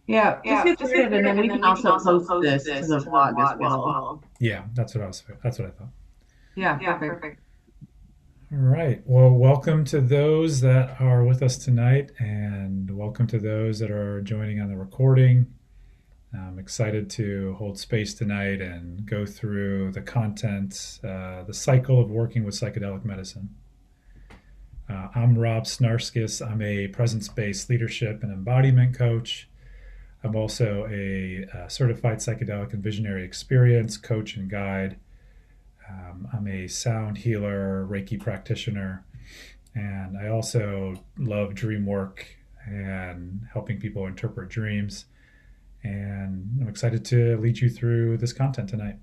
Yeah, just get started, and then we can also post this to the blog as well. Yeah, that's what I thought. Yeah, perfect. All right. Well, welcome to those that are with us tonight, and welcome to those that are joining on the recording. I'm excited to hold space tonight and go through the content, the cycle of working with psychedelic medicine. I'm Rob Snarskis. I'm a presence based leadership and embodiment coach. I'm also a certified psychedelic and visionary experience coach and guide. I'm a sound healer, Reiki practitioner, and I also love dream work and helping people interpret dreams. And I'm excited to lead you through this content tonight.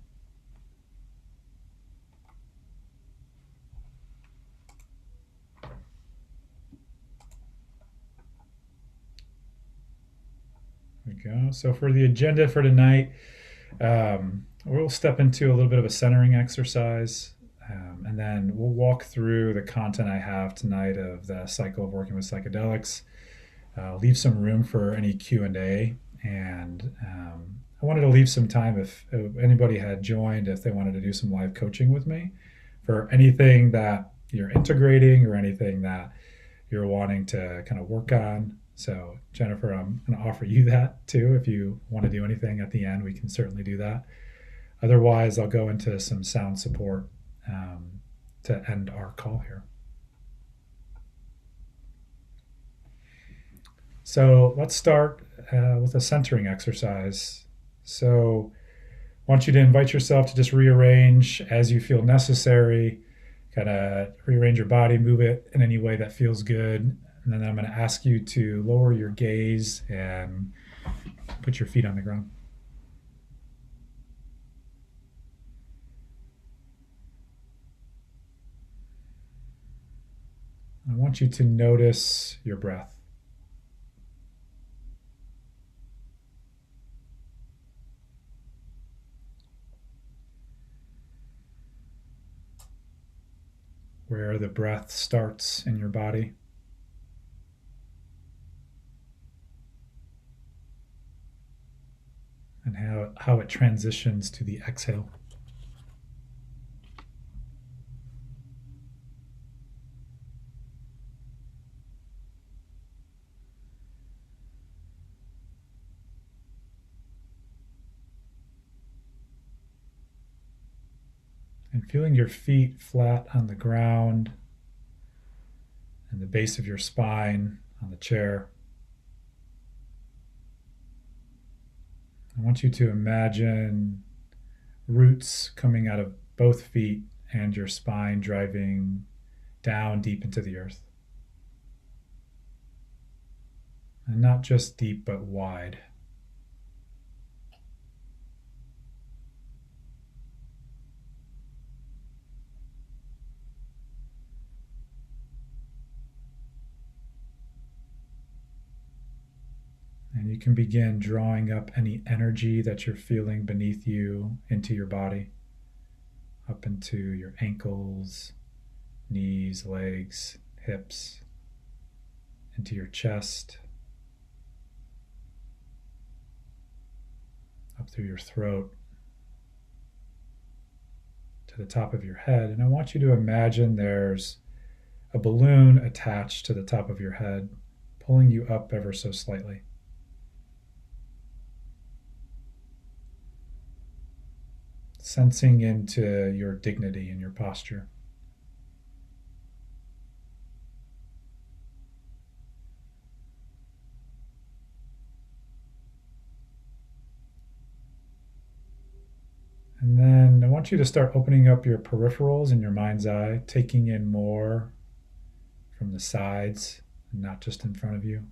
There we go. So, for the agenda for tonight, we'll step into a little bit of a centering exercise. And then we'll walk through the content I have tonight of the cycle of working with psychedelics. Leave some room for any Q&A, and I wanted to leave some time if anybody had joined, if they wanted to do some live coaching with me for anything that you're integrating or anything that you're wanting to kind of work on. So, Jennifer, I'm going to offer you that too. If you want to do anything at the end, we can certainly do that. Otherwise, I'll go into some sound support to end our call here. So let's start with a centering exercise. So I want you to invite yourself to just rearrange as you feel necessary, kind of rearrange your body, move it in any way that feels good. And then I'm going to ask you to lower your gaze and put your feet on the ground. I want you to notice your breath. Where the breath starts in your body. And how it transitions to the exhale. And feeling your feet flat on the ground and the base of your spine on the chair. I want you to imagine roots coming out of both feet and your spine driving down deep into the earth. And not just deep, but wide. And you can begin drawing up any energy that you're feeling beneath you into your body, up into your ankles, knees, legs, hips, into your chest, up through your throat, to the top of your head. And I want you to imagine there's a balloon attached to the top of your head, pulling you up ever so slightly. Sensing into your dignity and your posture. And then I want you to start opening up your peripherals in your mind's eye, taking in more from the sides, not just in front of you.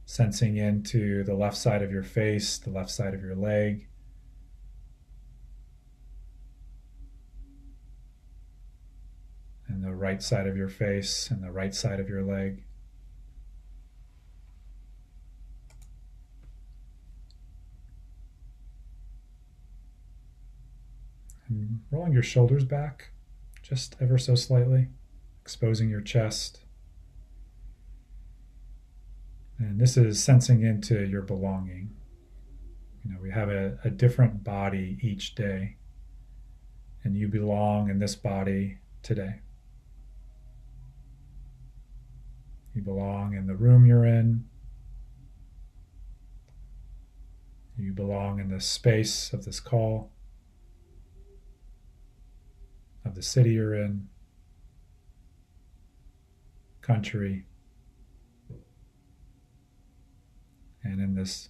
Sensing into the left side of your face, the left side of your leg, and the right side of your face and the right side of your leg. And rolling your shoulders back just ever so slightly, exposing your chest. And this is sensing into your belonging. We have a different body each day, and you belong in this body today. You belong in the room you're in. You belong in the space of this call, of the city you're in, country, and in this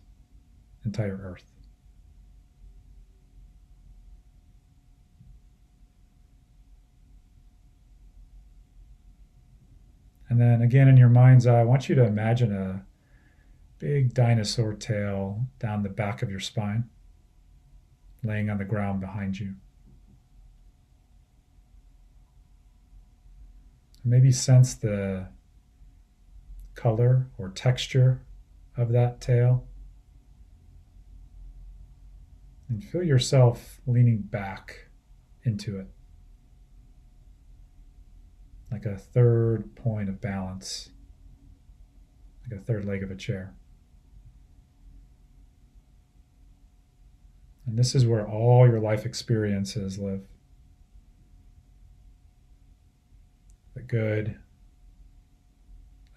entire earth. And then again, in your mind's eye, I want you to imagine a big dinosaur tail down the back of your spine, laying on the ground behind you. Maybe sense the color or texture of that tail. And feel yourself leaning back into it, like a third point of balance, like a third leg of a chair. And this is where all your life experiences live. The good,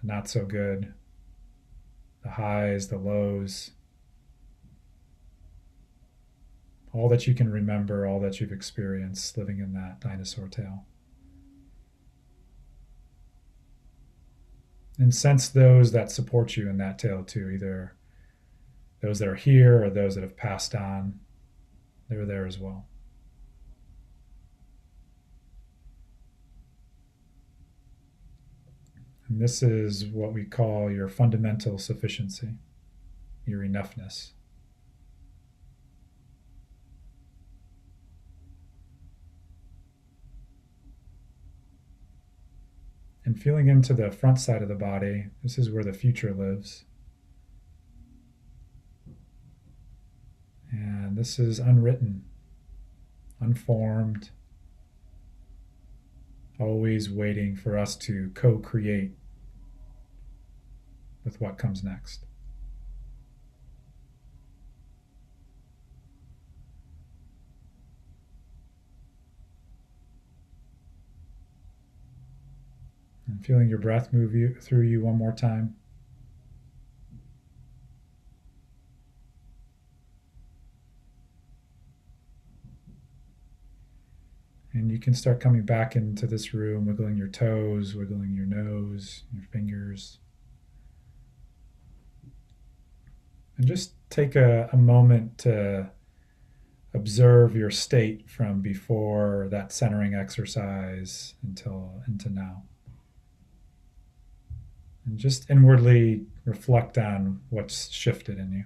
the not so good, the highs, the lows, all that you can remember, all that you've experienced living in that dinosaur tail. And sense those that support you in that tail too, either those that are here or those that have passed on. They're there as well. And this is what we call your fundamental sufficiency, your enoughness. And feeling into the front side of the body, this is where the future lives. And this is unwritten, unformed, always waiting for us to co-create with what comes next. And feeling your breath move through you one more time. And you can start coming back into this room, wiggling your toes, wiggling your nose, your fingers. And just take a moment to observe your state from before that centering exercise into now. And just inwardly reflect on what's shifted in you.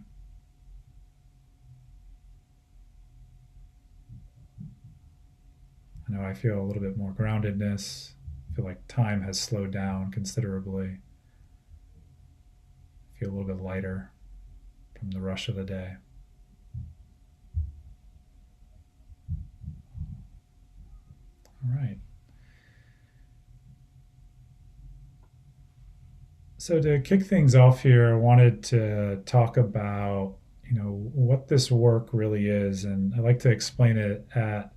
I know I feel a little bit more groundedness. I feel like time has slowed down considerably. I feel a little bit lighter from the rush of the day. All right. So to kick things off here, I wanted to talk about, what this work really is, and I like to explain it at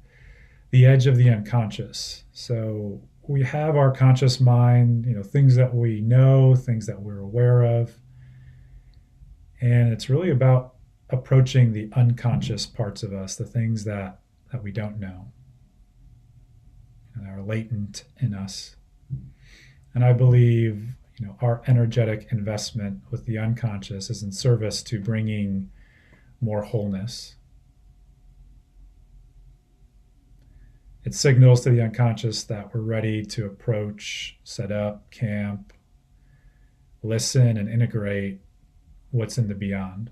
the edge of the unconscious. So we have our conscious mind, things that we know, things that we're aware of, and it's really about approaching the unconscious parts of us, the things that we don't know, that are latent in us. And I believe, our energetic investment with the unconscious is in service to bringing more wholeness. It signals to the unconscious that we're ready to approach, set up, camp, listen, and integrate what's in the beyond.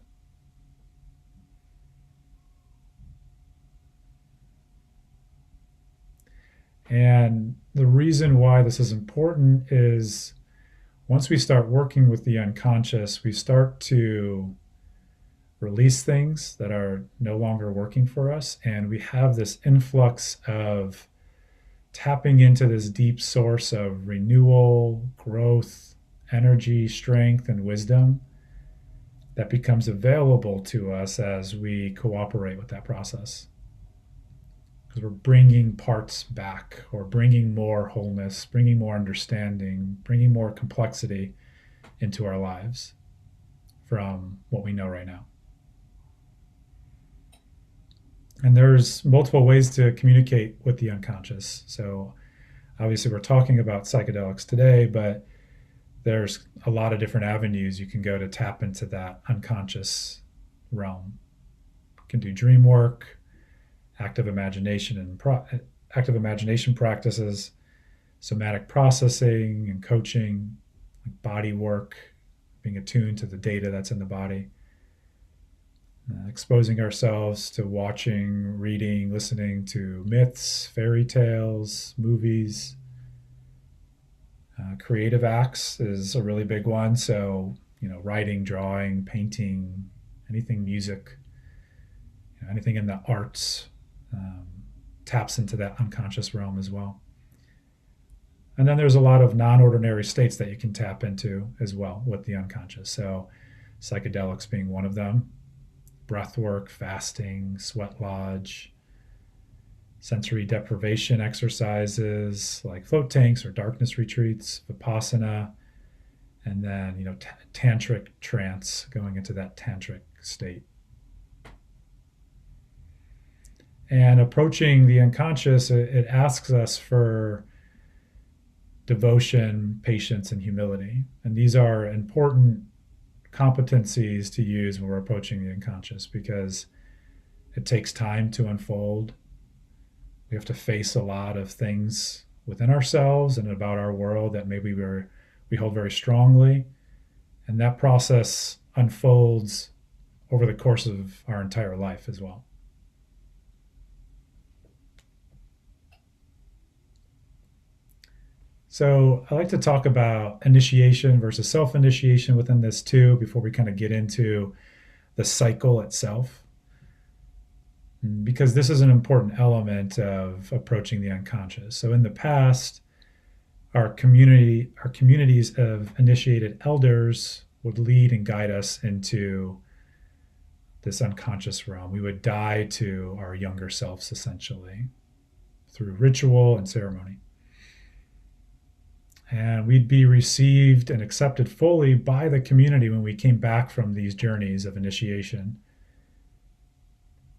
And the reason why this is important is once we start working with the unconscious, we start to release things that are no longer working for us. And we have this influx of tapping into this deep source of renewal, growth, energy, strength, and wisdom that becomes available to us as we cooperate with that process. Because we're bringing parts back, or bringing more wholeness, bringing more understanding, bringing more complexity into our lives from what we know right now. And there's multiple ways to communicate with the unconscious. So obviously we're talking about psychedelics today, but there's a lot of different avenues you can go to tap into that unconscious realm. You can do dream work, active imagination practices, somatic processing and coaching, like body work, being attuned to the data that's in the body, exposing ourselves to watching, reading, listening to myths, fairy tales, movies. Creative acts is a really big one. So, writing, drawing, painting, anything music, anything in the arts taps into that unconscious realm as well. And then there's a lot of non-ordinary states that you can tap into as well with the unconscious. So psychedelics being one of them, breath work, fasting, sweat lodge, sensory deprivation exercises like float tanks or darkness retreats, vipassana, and then, tantric trance, going into that tantric state. And approaching the unconscious, it asks us for devotion, patience, and humility. And these are important competencies to use when we're approaching the unconscious, because it takes time to unfold. We have to face a lot of things within ourselves and about our world that maybe we hold very strongly. And that process unfolds over the course of our entire life as well. So I like to talk about initiation versus self-initiation within this too, before we kind of get into the cycle itself, because this is an important element of approaching the unconscious. So in the past, our communities of initiated elders would lead and guide us into this unconscious realm. We would die to our younger selves, essentially, through ritual and ceremony. And we'd be received and accepted fully by the community when we came back from these journeys of initiation.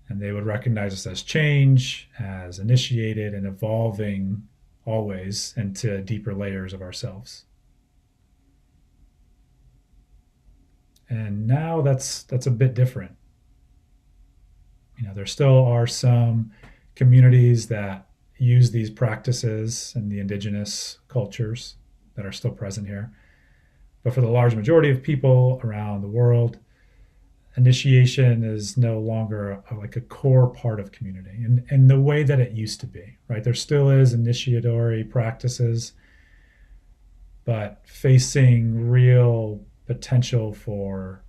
And they would recognize us as change, as initiated and evolving always into deeper layers of ourselves. And now that's a bit different. There still are some communities that use these practices in the indigenous cultures that are still present here. But for the large majority of people around the world, initiation is no longer like a core part of community in the way that it used to be, right? There still is initiatory practices, but facing real potential for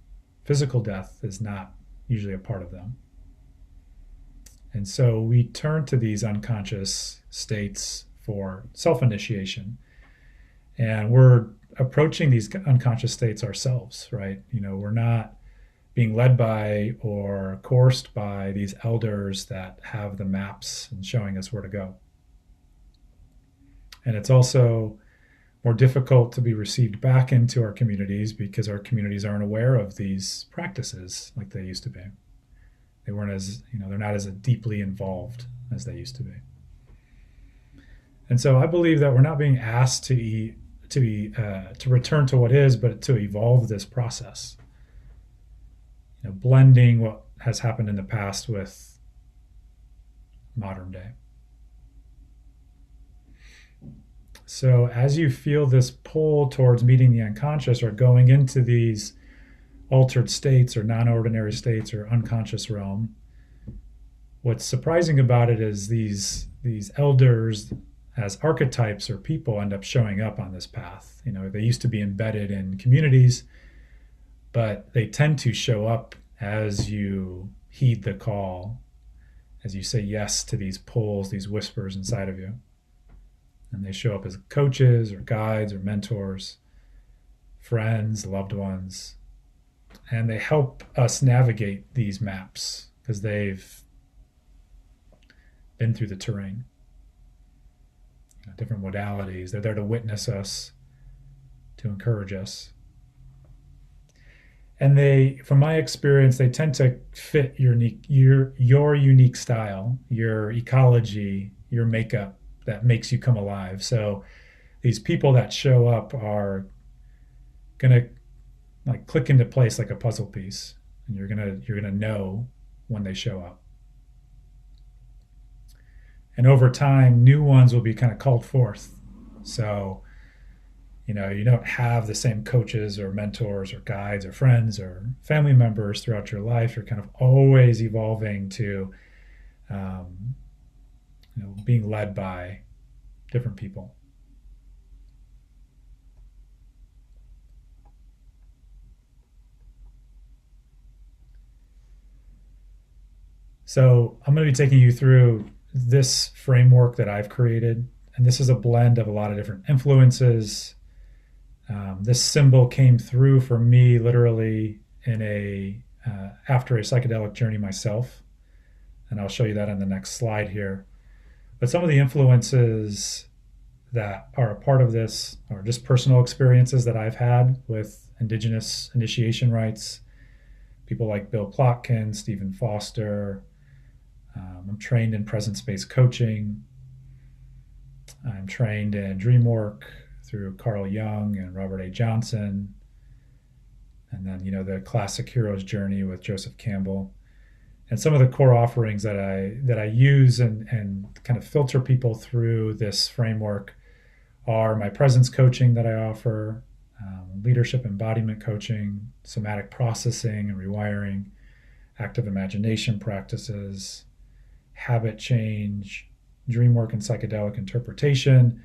physical death is not usually a part of them. And so we turn to these unconscious states for self-initiation. And we're approaching these unconscious states ourselves, right? We're not being led by or coursed by these elders that have the maps and showing us where to go. And it's also more difficult to be received back into our communities because our communities aren't aware of these practices like they used to be. They weren't as, they're not as deeply involved as they used to be. And so I believe that we're not being asked to return to what is, but to evolve this process. Blending what has happened in the past with modern day. So as you feel this pull towards meeting the unconscious or going into these altered states or non-ordinary states or unconscious realm, what's surprising about it is these elders as archetypes or people end up showing up on this path. They used to be embedded in communities, but they tend to show up as you heed the call, as you say yes to these pulls, these whispers inside of you. And they show up as coaches or guides or mentors, friends, loved ones, and they help us navigate these maps because they've been through the terrain, different modalities. They're there to witness us, to encourage us. And they, from my experience, they tend to fit your unique style, your ecology, your makeup that makes you come alive. So these people that show up are gonna like click into place like a puzzle piece, and you're gonna know when they show up. And over time, new ones will be kind of called forth. So you don't have the same coaches or mentors or guides or friends or family members throughout your life. You're kind of always evolving to being led by different people. So I'm going to be taking you through this framework that I've created, and this is a blend of a lot of different influences. This symbol came through for me literally after a psychedelic journey myself, and I'll show you that on the next slide here. But some of the influences that are a part of this are just personal experiences that I've had with indigenous initiation rites, people like Bill Plotkin, Stephen Foster. I'm trained in presence-based coaching. I'm trained in dream work through Carl Jung and Robert A. Johnson. And then, the classic hero's journey with Joseph Campbell. And some of the core offerings that I use and kind of filter people through this framework are my presence coaching that I offer, leadership embodiment coaching, somatic processing and rewiring, active imagination practices, habit change, dream work and psychedelic interpretation,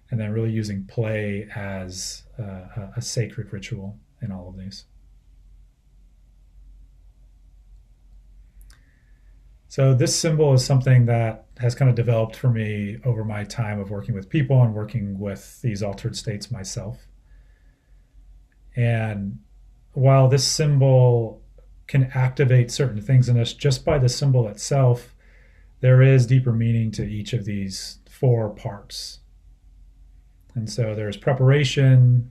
and then really using play as a sacred ritual in all of these. So this symbol is something that has kind of developed for me over my time of working with people and working with these altered states myself. And while this symbol can activate certain things in us just by the symbol itself, there is deeper meaning to each of these 4 parts. And so there's preparation,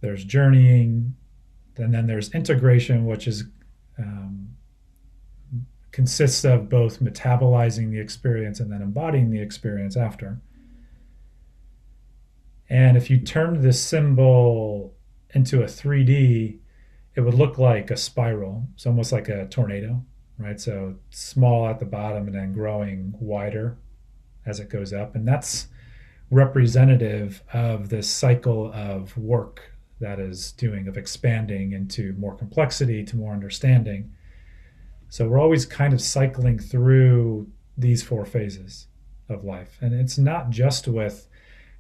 there's journeying, and then there's integration, which consists of both metabolizing the experience and then embodying the experience after. And if you turned this symbol into a 3D, it would look like a spiral. It's almost like a tornado, right? So small at the bottom and then growing wider as it goes up. And that's representative of this cycle of work that is doing, of expanding into more complexity, to more understanding. So we're always kind of cycling through these 4 phases of life. And it's not just with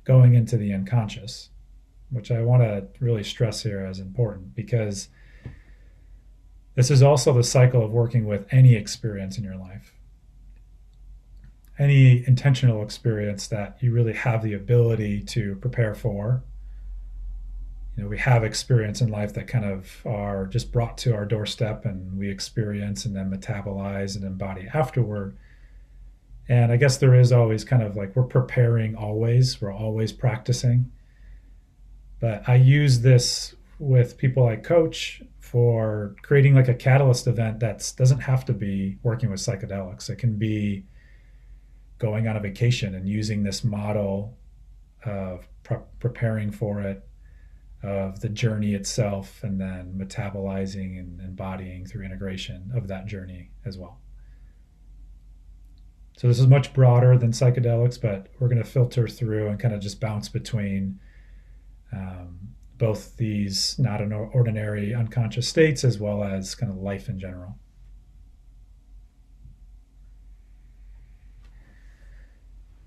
going into the unconscious, which I want to really stress here as important, because this is also the cycle of working with any experience in your life. Any intentional experience that you really have the ability to prepare for. We have experience in life that kind of are just brought to our doorstep and we experience and then metabolize and embody afterward. And I guess there is always kind of like, we're preparing always, we're always practicing. But I use this with people I coach for creating like a catalyst event that doesn't have to be working with psychedelics. It can be going on a vacation and using this model of preparing for it, of the journey itself, and then metabolizing and embodying through integration of that journey as well. So this is much broader than psychedelics, but we're going to filter through and kind of just bounce between both these not ordinary unconscious states as well as kind of life in general.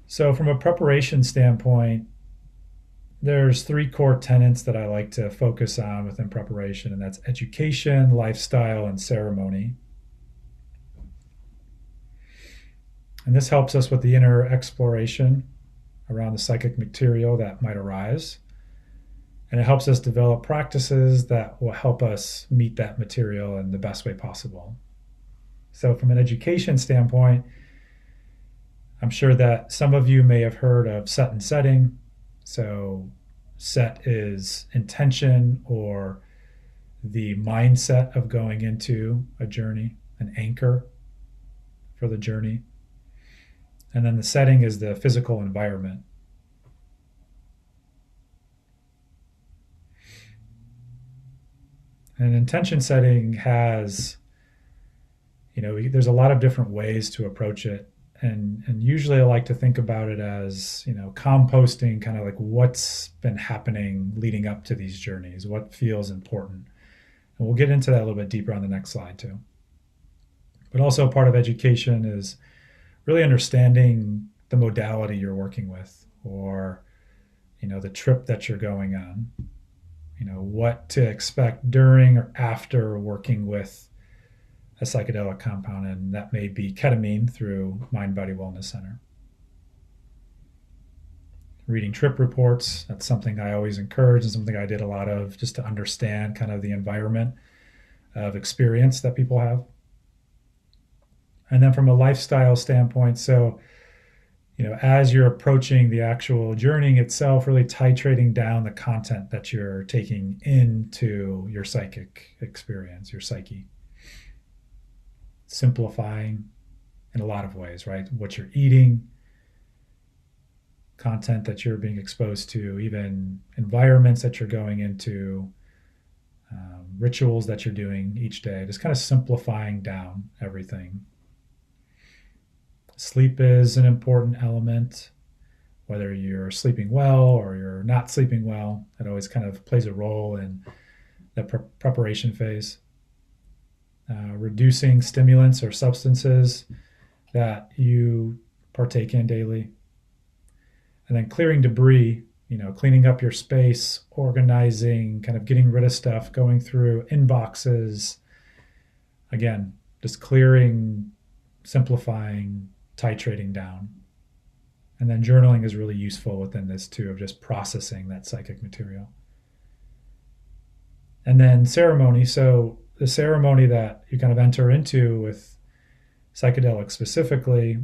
So from a preparation standpoint, there's 3 core tenets that I like to focus on within preparation, and that's education, lifestyle, and ceremony. And this helps us with the inner exploration around the psychic material that might arise. And it helps us develop practices that will help us meet that material in the best way possible. So, from an education standpoint, I'm sure that some of you may have heard of set and setting. So, set is intention or the mindset of going into a journey, an anchor for the journey. And then the setting is the physical environment. And intention setting has, there's a lot of different ways to approach it. And usually I like to think about it as, composting kind of like what's been happening leading up to these journeys, what feels important. And we'll get into that a little bit deeper on the next slide too. But also part of education is really understanding the modality you're working with, or, the trip that you're going on, what to expect during or after working with a psychedelic compound, and that may be ketamine through Mind Body Wellness Center. Reading trip reports, that's something I always encourage and something I did a lot of just to understand kind of the environment of experience that people have. And then from a lifestyle standpoint, so, as you're approaching the actual journey itself, really titrating down the content that you're taking into your psychic experience, your psyche. Simplifying in a lot of ways, right? What you're eating, content that you're being exposed to, even environments that you're going into, rituals that you're doing each day, just kind of simplifying down everything. Sleep is an important element, whether you're sleeping well or you're not sleeping well. It always kind of plays a role in the preparation phase. Reducing stimulants or substances that you partake in daily. And then clearing debris, cleaning up your space, organizing, kind of getting rid of stuff, going through inboxes. Again, just clearing, simplifying, titrating down. And then journaling is really useful within this too, of just processing that psychic material. And then ceremony. So the ceremony that you kind of enter into with psychedelics specifically,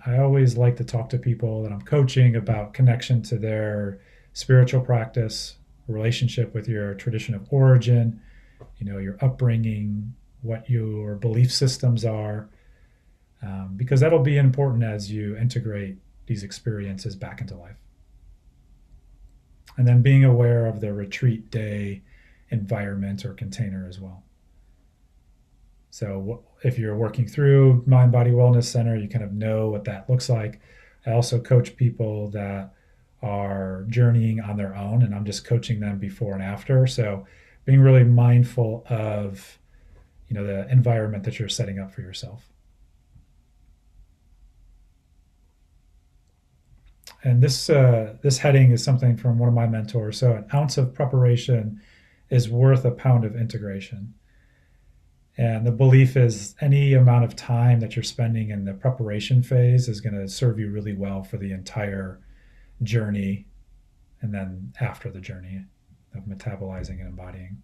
I always like to talk to people that I'm coaching about connection to their spiritual practice, relationship with your tradition of origin, your upbringing, what your belief systems are, because that'll be important as you integrate these experiences back into life. And then being aware of the retreat day environment or container as well. So if you're working through Mind Body Wellness Center, you kind of know what that looks like. I also coach people that are journeying on their own, and I'm just coaching them before and after. So being really mindful of, the environment that you're setting up for yourself. And this heading is something from one of my mentors. So an ounce of preparation is worth a pound of integration. And the belief is any amount of time that you're spending in the preparation phase is going to serve you really well for the entire journey and then after the journey of metabolizing and embodying.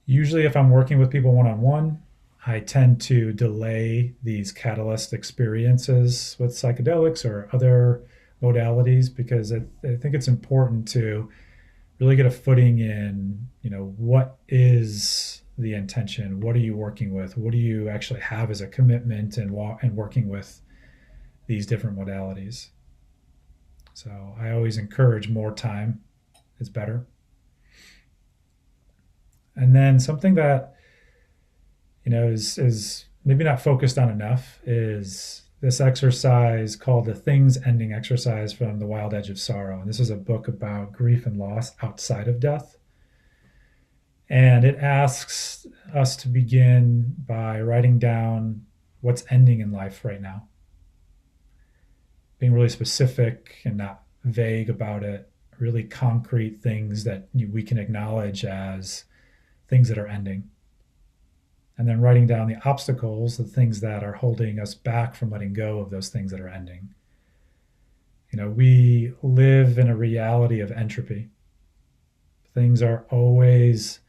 Usually if I'm working with people one-on-one, I tend to delay these catalyst experiences with psychedelics or other modalities because I think it's important to really get a footing in, what is the intention? What are you working with? What do you actually have as a commitment and working with these different modalities? So I always encourage more time is better. And then something that, is maybe not focused on enough is this exercise called the Things Ending exercise from The Wild Edge of Sorrow. And this is a book about grief and loss outside of death. And it asks us to begin by writing down what's ending in life right now. Being really specific and not vague about it, really concrete things that we can acknowledge as things that are ending. And then writing down the obstacles, the things that are holding us back from letting go of those things that are ending. We live in a reality of entropy. Things are always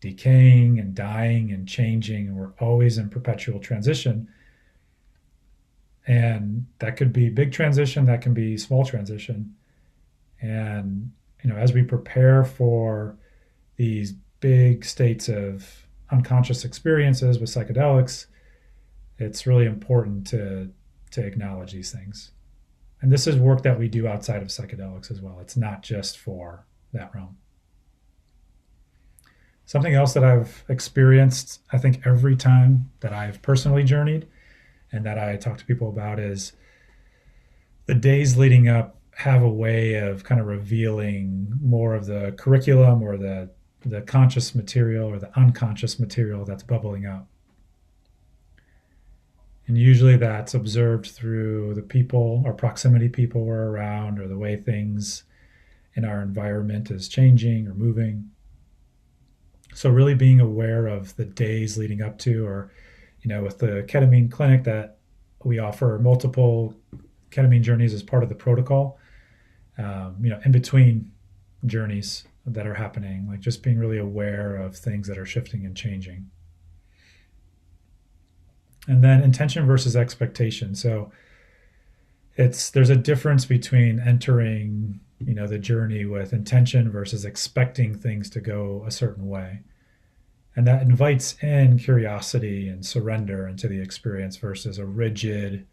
decaying and dying and changing, and we're always in perpetual transition. And that could be big transition, that can be small transition. And as we prepare for these big states of unconscious experiences with psychedelics, it's really important to acknowledge these things. And this is work that we do outside of psychedelics as well. It's not just for that realm. Something else that I've experienced, I think, every time that I've personally journeyed and that I talk to people about is the days leading up have a way of kind of revealing more of the curriculum or the conscious material or the unconscious material that's bubbling up. And usually that's observed through the people or proximity people we're around or the way things in our environment is changing or moving. So really being aware of the days leading up to, or, with the ketamine clinic that we offer multiple ketamine journeys as part of the protocol, in between journeys that are happening, like just being really aware of things that are shifting and changing. And then intention versus expectation. So there's a difference between entering, the journey with intention versus expecting things to go a certain way. And that invites in curiosity and surrender into the experience versus a rigid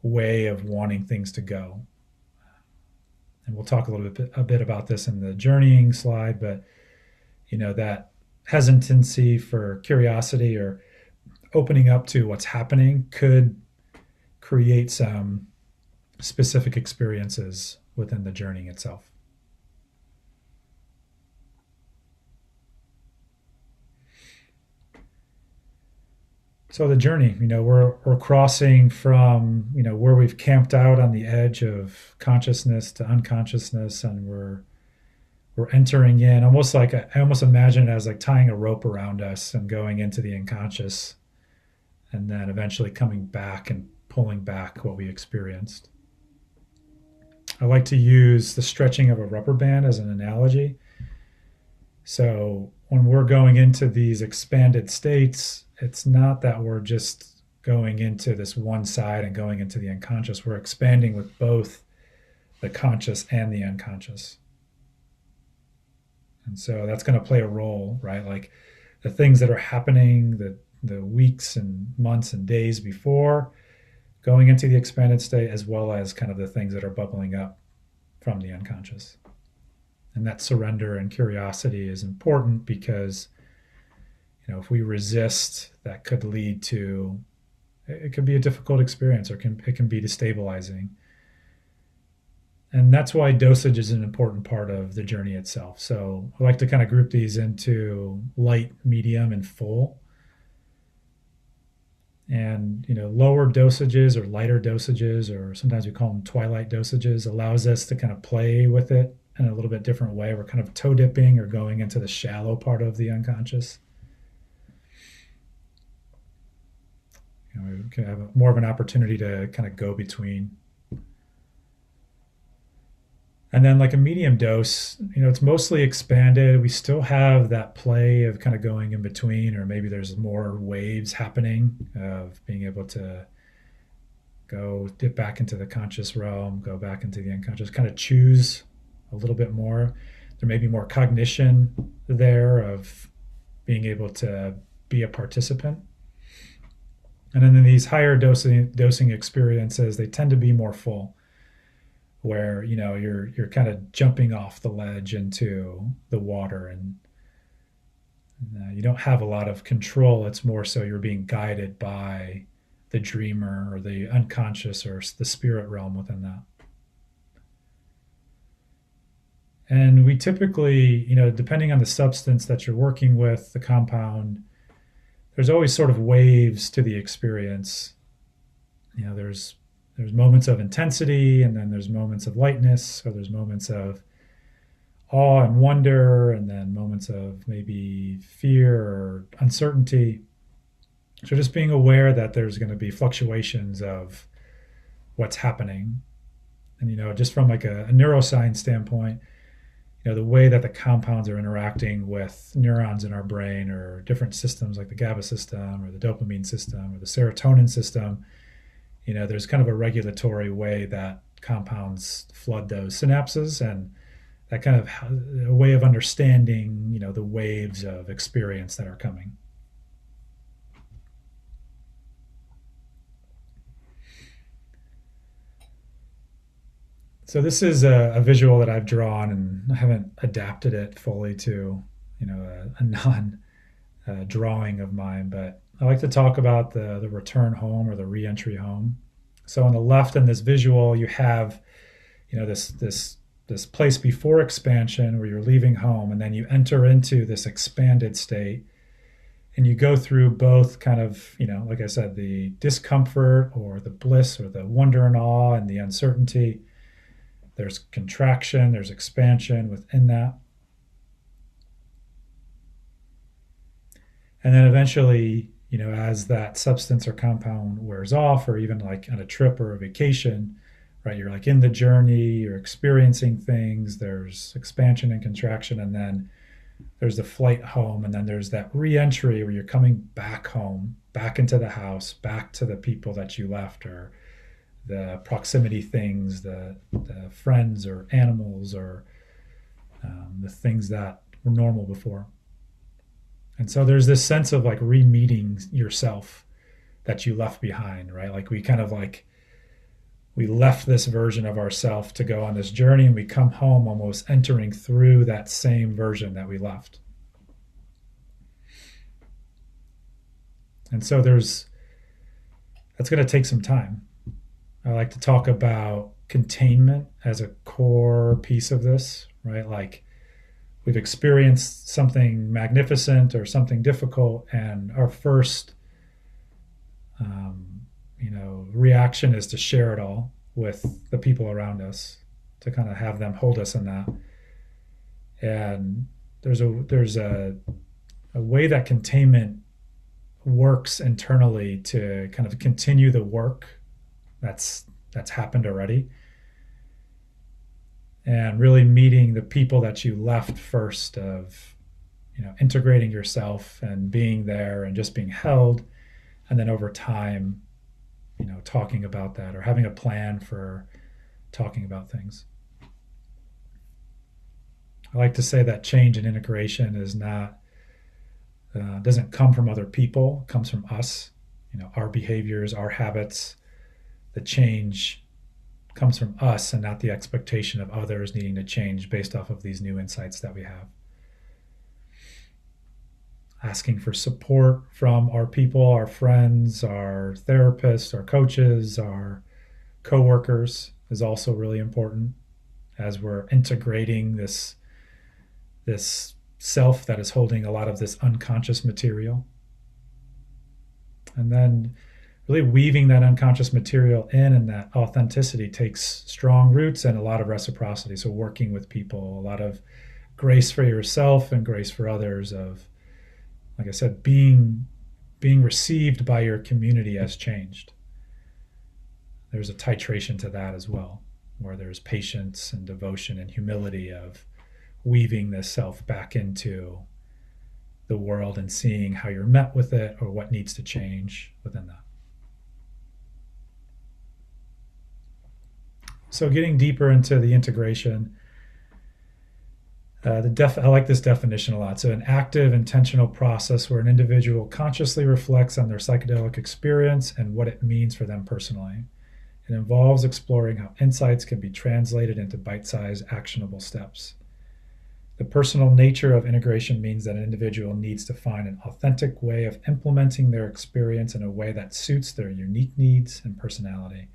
way of wanting things to go. And we'll talk a bit about this in the journeying slide, but that hesitancy for curiosity or opening up to what's happening could create some specific experiences within the journey itself. So the journey, we're crossing from, where we've camped out on the edge of consciousness to unconsciousness, and we're entering in almost like I almost imagine it as like tying a rope around us and going into the unconscious, and then eventually coming back and pulling back what we experienced. I like to use the stretching of a rubber band as an analogy. So when we're going into these expanded states, it's not that we're just going into this one side and going into the unconscious. We're expanding with both the conscious and the unconscious. And so that's going to play a role, right? Like the things that are happening, the weeks and months and days before going into the expanded state, as well as kind of the things that are bubbling up from the unconscious. And that surrender and curiosity is important because, if we resist, that could lead to, it could be a difficult experience, or it can be destabilizing. And that's why dosage is an important part of the journey itself. So I like to kind of group these into light, medium, and full. And lower dosages or lighter dosages, or sometimes we call them twilight dosages, allows us to kind of play with it in a little bit different way. We're kind of toe dipping or going into the shallow part of the unconscious. We can have more of an opportunity to kind of go between. And then like a medium dose, it's mostly expanded. We still have that play of kind of going in between, or maybe there's more waves happening of being able to go dip back into the conscious realm, go back into the unconscious, kind of choose a little bit more. There may be more cognition there of being able to be a participant. And then in these higher dosing experiences, they tend to be more full, where you're kind of jumping off the ledge into the water, and you don't have a lot of control. It's more so you're being guided by the dreamer or the unconscious or the spirit realm within that. And we typically, depending on the substance that you're working with, the compound, there's always sort of waves to the experience. There's moments of intensity, and then there's moments of lightness, or there's moments of awe and wonder, and then moments of maybe fear or uncertainty. So just being aware that there's going to be fluctuations of what's happening. And just from like a neuroscience standpoint, the way that the compounds are interacting with neurons in our brain or different systems like the GABA system or the dopamine system or the serotonin system, there's kind of a regulatory way that compounds flood those synapses, and that kind of a way of understanding, the waves of experience that are coming. So this is a visual that I've drawn, and I haven't adapted it fully to, a non drawing of mine, but I like to talk about the return home or the reentry home. So on the left in this visual, you have, this place before expansion where you're leaving home, and then you enter into this expanded state, and you go through both kind of, like I said, the discomfort or the bliss or the wonder and awe and the uncertainty. There's contraction, there's expansion within that. And then eventually, as that substance or compound wears off, or even like on a trip or a vacation, right, you're like in the journey, you're experiencing things, there's expansion and contraction, and then there's the flight home, and then there's that re-entry where you're coming back home, back into the house, back to the people that you left, or the proximity things, the friends or animals, or the things that were normal before. And so there's this sense of like re-meeting yourself that you left behind, right? Like we left this version of ourself to go on this journey, and we come home almost entering through that same version that we left. And so that's going to take some time. I like to talk about containment as a core piece of this, right? Like we've experienced something magnificent or something difficult, and our first, reaction is to share it all with the people around us, to kind of have them hold us in that. And there's a way that containment works internally to kind of continue the work that's happened already, and really meeting the people that you left first, of integrating yourself and being there and just being held, and then over time talking about that, or having a plan for talking about things. I like to say that change and integration is not doesn't come from other people, it comes from us, our behaviors, our habits. The change comes from us and not the expectation of others needing to change based off of these new insights that we have. Asking for support from our people, our friends, our therapists, our coaches, our coworkers is also really important as we're integrating this self that is holding a lot of this unconscious material. And then really weaving that unconscious material in, and that authenticity takes strong roots and a lot of reciprocity. So working with people, a lot of grace for yourself and grace for others, of, like I said, being received by your community as changed. There's a titration to that as well, where there's patience and devotion and humility of weaving this self back into the world and seeing how you're met with it or what needs to change within that. So getting deeper into the integration, I like this definition a lot. So an active, intentional process where an individual consciously reflects on their psychedelic experience and what it means for them personally. It involves exploring how insights can be translated into bite-sized, actionable steps. The personal nature of integration means that an individual needs to find an authentic way of implementing their experience in a way that suits their unique needs and personality.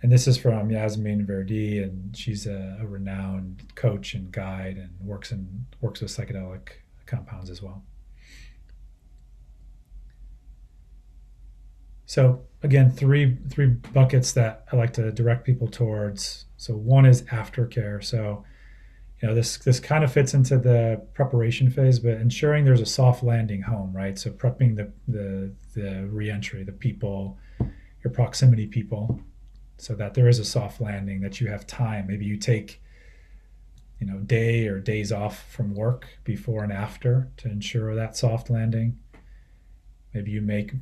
And this is from Yasmin Verdi, and she's a renowned coach and guide, and works with psychedelic compounds as well. So again, three buckets that I like to direct people towards. So one is aftercare. So this kind of fits into the preparation phase, but ensuring there's a soft landing home, right? So prepping the reentry, the people, your proximity people. so that there is a soft landing, that you have time. Maybe you take day or days off from work before and after to ensure that soft landing. Maybe you make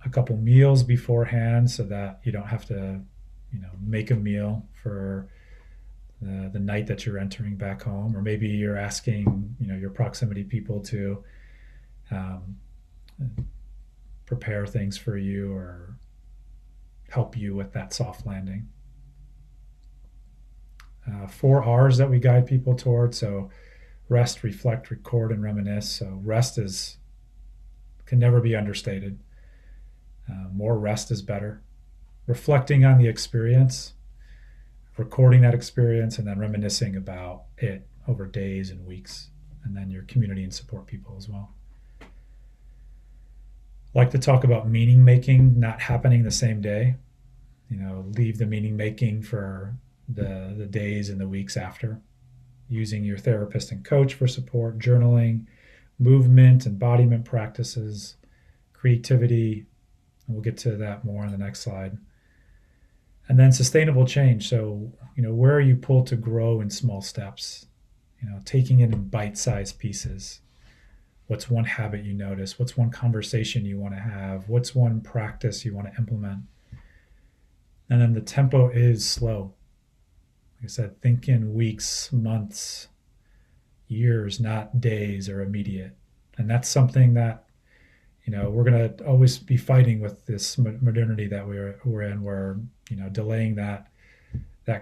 a couple meals beforehand so that you don't have to make a meal for the night that you're entering back home. Or maybe you're asking your proximity people to um, prepare things for you or help you with that soft landing. 4 R's that we guide people toward. So rest, reflect, record, and reminisce. So rest can never be understated. More rest is better. Reflecting on the experience, recording that experience, and then reminiscing about it over days and weeks, and then your community and support people as well. I like to talk about meaning making not happening the same day. Leave the meaning making for the days and the weeks after. Using your therapist and coach for support, journaling, movement, embodiment practices, creativity. We'll get to that more on the next slide. And then sustainable change. So, where are you pulled to grow in small steps? Taking it in bite-sized pieces. What's one habit you notice? What's one conversation you want to have? What's one practice you want to implement? And then the tempo is slow. Like I said, think in weeks, months, years, not days or immediate. And that's something that, we're going to always be fighting with this modernity that we're in, where, delaying that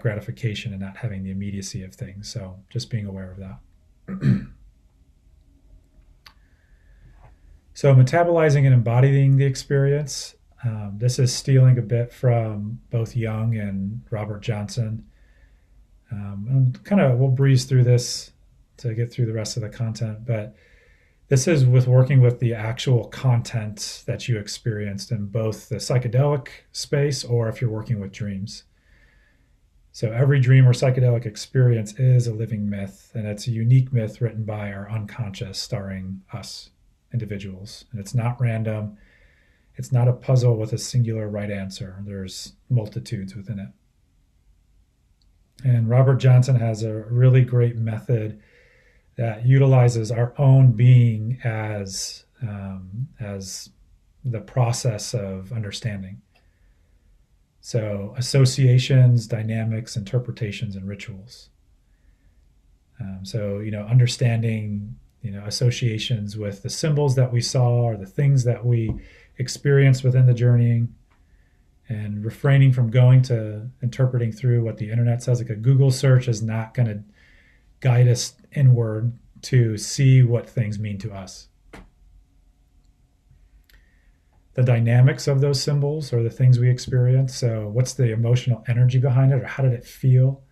gratification and not having the immediacy of things. So just being aware of that. So metabolizing and embodying the experience. This is stealing a bit from both Jung and Robert Johnson. And we'll breeze through this to get through the rest of the content, but this is with working with the actual content that you experienced in both the psychedelic space or if you're working with dreams. So every dream or psychedelic experience is a living myth, and it's a unique myth written by our unconscious, starring us individuals. And it's not random. It's not a puzzle with a singular right answer. There's multitudes within it. And Robert Johnson has a really great method that utilizes our own being as the process of understanding. So associations, dynamics, interpretations, and rituals. Understanding, associations with the symbols that we saw or the things that we experienced within the journeying, and refraining from going to interpreting through what the internet says. Like a Google search is not going to guide us inward to see what things mean to us. The dynamics of those symbols or the things we experience. So what's the emotional energy behind it, or how did it feel?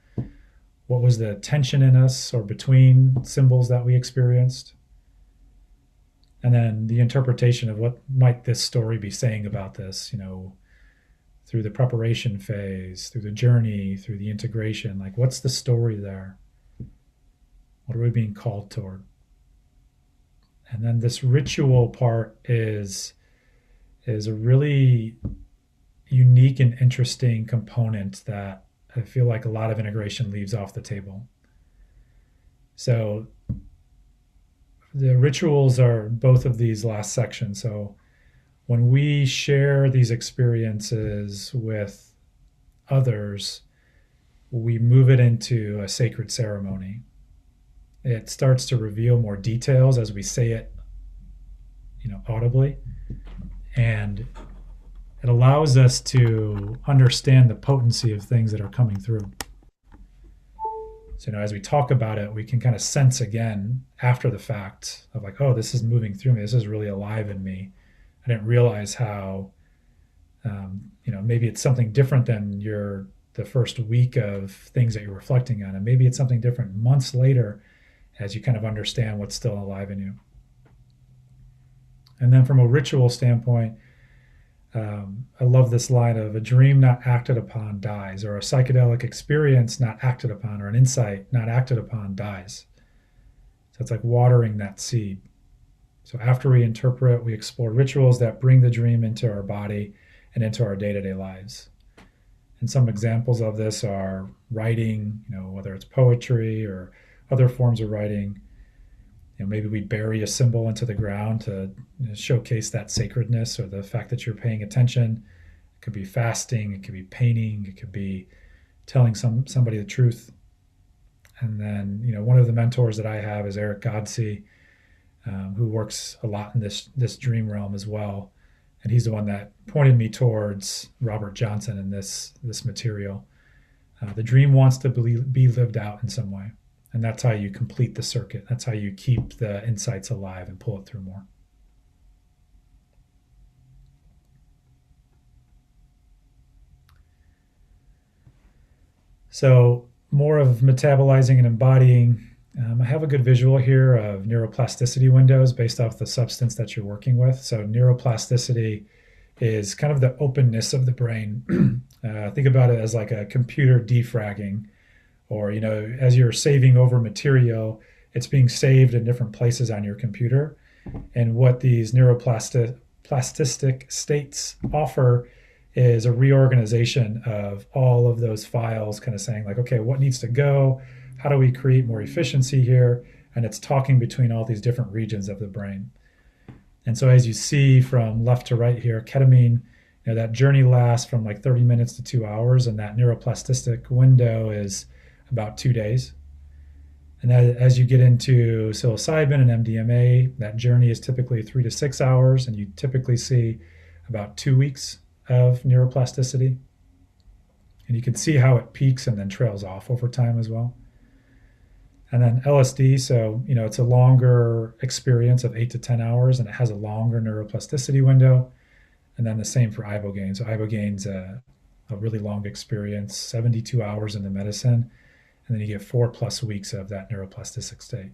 What was the tension in us or between symbols that we experienced? And then the interpretation of what might this story be saying about this, through the preparation phase, through the journey, through the integration. Like, what's the story there? What are we being called toward? And then this ritual part is a really unique and interesting component that I feel like a lot of integration leaves off the table. So the rituals are both of these last sections. So when we share these experiences with others, we move it into a sacred ceremony. It starts to reveal more details as we say it, audibly. And it allows us to understand the potency of things that are coming through. So, as we talk about it, we can kind of sense again after the fact of like, oh, this is moving through me. This is really alive in me. I didn't realize how, maybe it's something different than the first week of things that you're reflecting on. And maybe it's something different months later as you kind of understand what's still alive in you. And then from a ritual standpoint, I love this line of a dream not acted upon dies, or a psychedelic experience not acted upon, or an insight not acted upon dies. So it's like watering that seed. So after we interpret, we explore rituals that bring the dream into our body and into our day-to-day lives. And some examples of this are writing, whether it's poetry or other forms of writing. Maybe we bury a symbol into the ground to showcase that sacredness or the fact that you're paying attention. It could be fasting, it could be painting, it could be telling somebody the truth. And then, one of the mentors that I have is Eric Godsey, who works a lot in this dream realm as well. And he's the one that pointed me towards Robert Johnson in this material. The dream wants to be lived out in some way. And that's how you complete the circuit. That's how you keep the insights alive and pull it through more. So more of metabolizing and embodying. I have a good visual here of neuroplasticity windows based off the substance that you're working with. So neuroplasticity is kind of the openness of the brain. Think about it as like a computer defragging, or, as you're saving over material, it's being saved in different places on your computer. And what these neuroplastic states offer is a reorganization of all of those files, kind of saying like, okay, what needs to go? How do we create more efficiency here? And it's talking between all these different regions of the brain. And so as you see from left to right here, ketamine, that journey lasts from like 30 minutes to 2 hours, and that neuroplastic window is about 2 days. And as you get into psilocybin and MDMA, that journey is typically 3 to 6 hours, and you typically see about 2 weeks of neuroplasticity. And you can see how it peaks and then trails off over time as well. And then LSD, so, it's a longer experience of 8 to 10 hours, and it has a longer neuroplasticity window. And then the same for ibogaine. So ibogaine's a really long experience, 72 hours in the medicine, and then you get 4+ weeks of that neuroplastic state.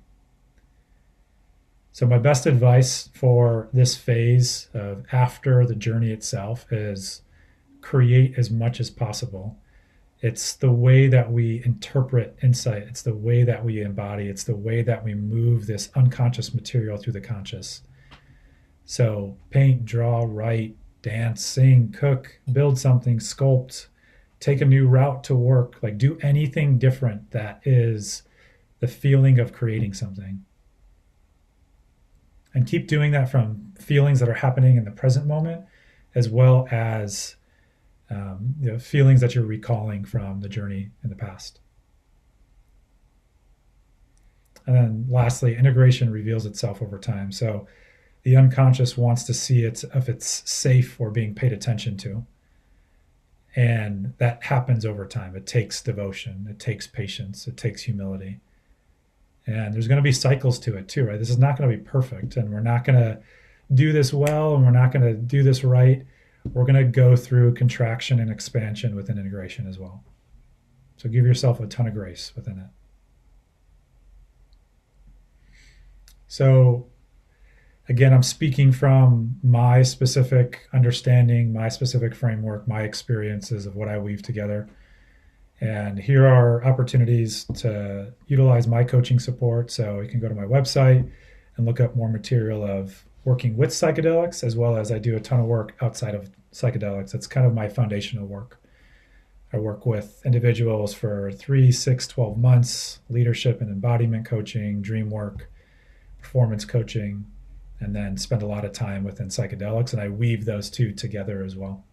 So my best advice for this phase of after the journey itself is create as much as possible. It's the way that we interpret insight. It's the way that we embody. It's the way that we move this unconscious material through the conscious. So paint, draw, write, dance, sing, cook, build something, sculpt, take a new route to work, like do anything different that is the feeling of creating something. And keep doing that from feelings that are happening in the present moment, as well as feelings that you're recalling from the journey in the past. And then lastly, integration reveals itself over time. So the unconscious wants to see if it's safe or being paid attention to. And that happens over time. It takes devotion, it takes patience, it takes humility. And there's going to be cycles to it too, right? This is not going to be perfect, and we're not going to do this well, and we're not going to do this right. We're going to go through contraction and expansion within integration as well. So give yourself a ton of grace within it. So again, I'm speaking from my specific understanding, my specific framework, my experiences of what I weave together. And here are opportunities to utilize my coaching support. So you can go to my website and look up more material of working with psychedelics, as well as I do a ton of work outside of psychedelics. It's kind of my foundational work. I work with individuals for 3, 6, 12 months, leadership and embodiment coaching, dream work, performance coaching, and then spend a lot of time within psychedelics. And I weave those two together as well.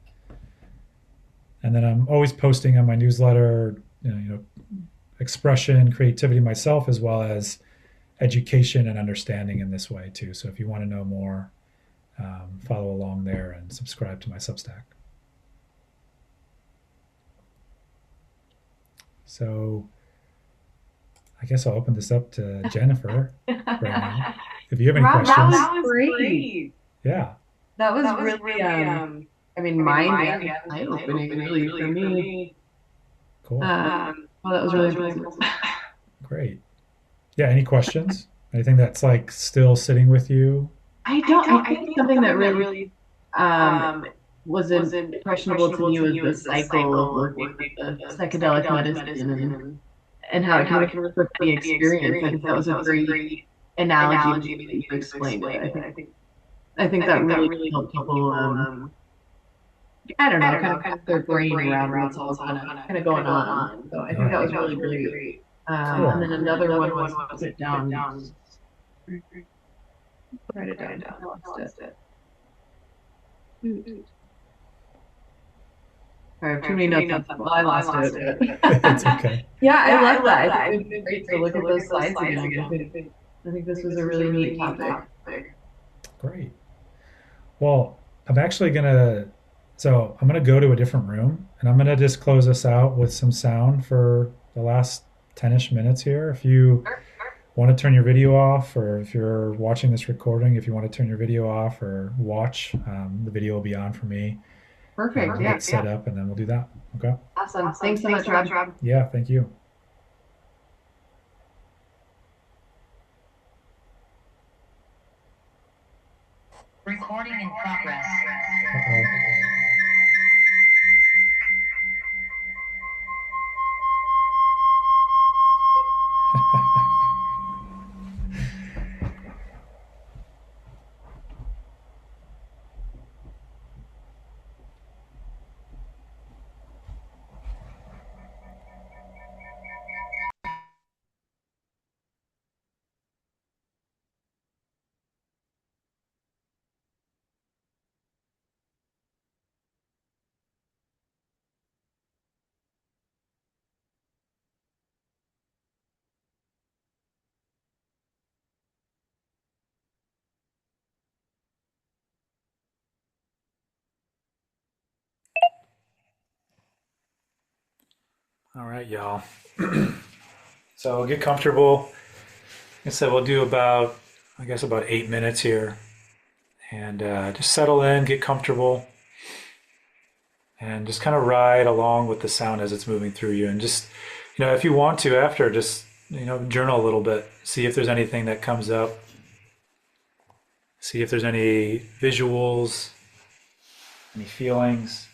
And then I'm always posting on my newsletter, expression, creativity myself, as well as education and understanding in this way too. So if you want to know more, follow along there and subscribe to my Substack. So I guess I'll open this up to Jennifer right now. If you have any questions. That was great. Yeah. That was really, mind eye-opening really for me. Cool. That was really amazing. Great. Yeah, any questions? Anything that's like still sitting with you? I think something that really was impressionable to me was the cycle of working with the psychedelic medicine and how it can reflect the experience. I think that was a great analogy that you explained it. I think that really helped people I don't know, kind of wrap their brain around what's all kind of going on. So I think that Yeah. was really great. And Cool. then another one was sit down, write it down. I lost it. I have too many notes on. Well, I lost it. It's okay. Yeah, I love that. I think it'd be great to look at those slides again. I think this was a really neat topic. Great. Well, I'm actually gonna, so I'm gonna go to a different room and I'm gonna just close us out with some sound for the last 10-ish minutes here. If you want to turn your video off, or if you're watching this recording, if you want to turn your video off or watch, the video will be on for me. Perfect. We'll Yeah. get set up and then we'll do that. Okay. Awesome. Thanks so much, Rob. Yeah. Thank you. Recording in progress. Uh-oh. All right, y'all. So get comfortable. Like I said, we'll do about, I guess, about 8 minutes here. And just settle in, get comfortable, and just kind of ride along with the sound as it's moving through you. And just, if you want to, after, just, journal a little bit. See if there's anything that comes up. See if there's any visuals, any feelings.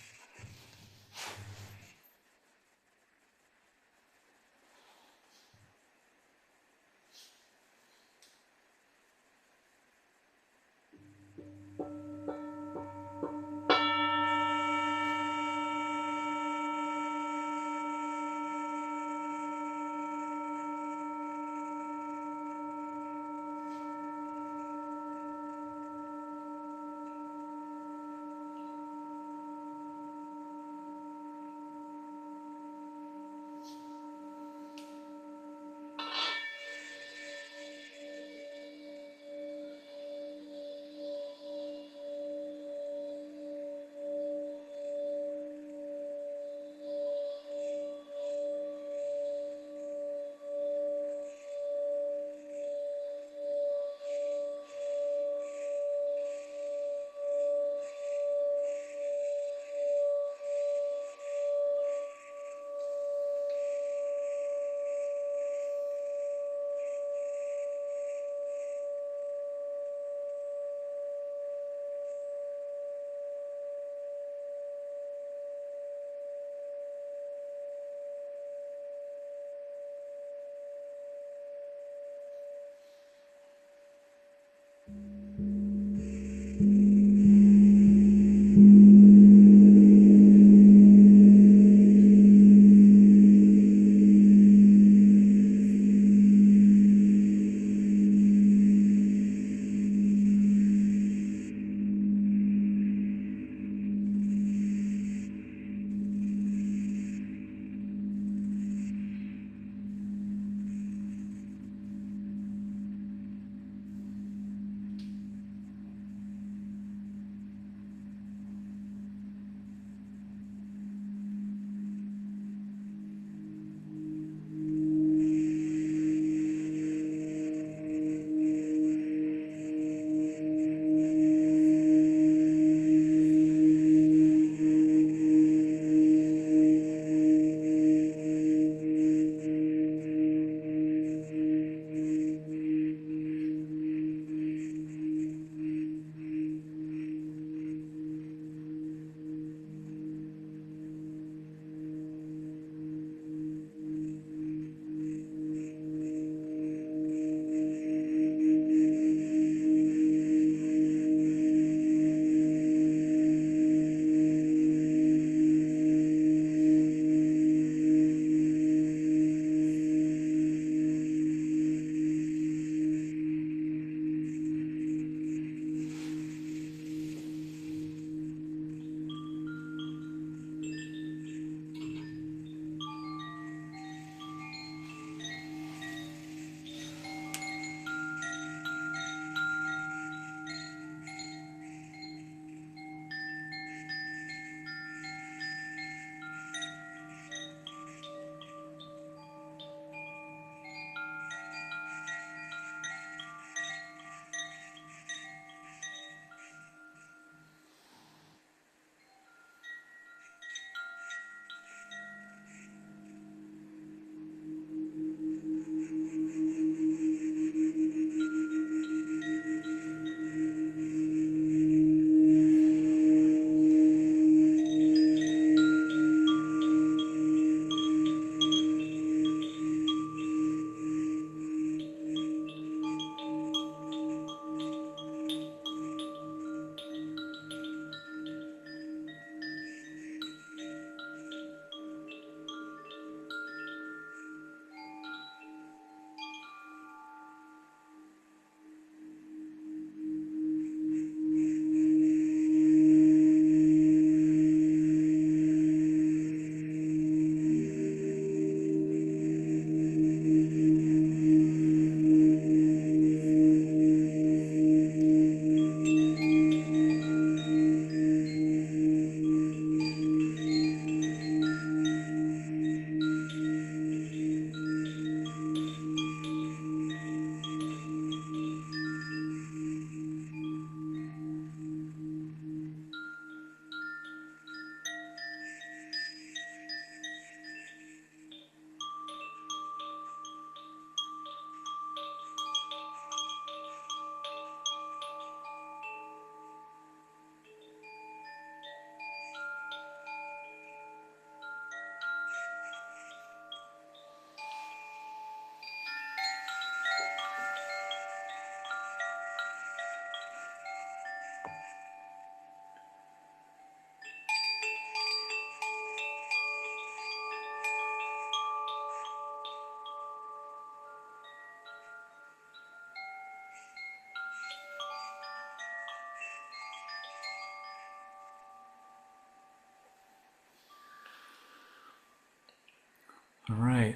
All right.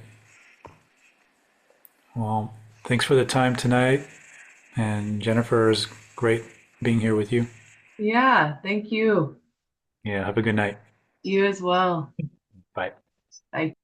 Well, thanks for the time tonight. And Jennifer, is great being here with you. Yeah, thank you. Yeah, have a good night. You as well. Bye. Bye.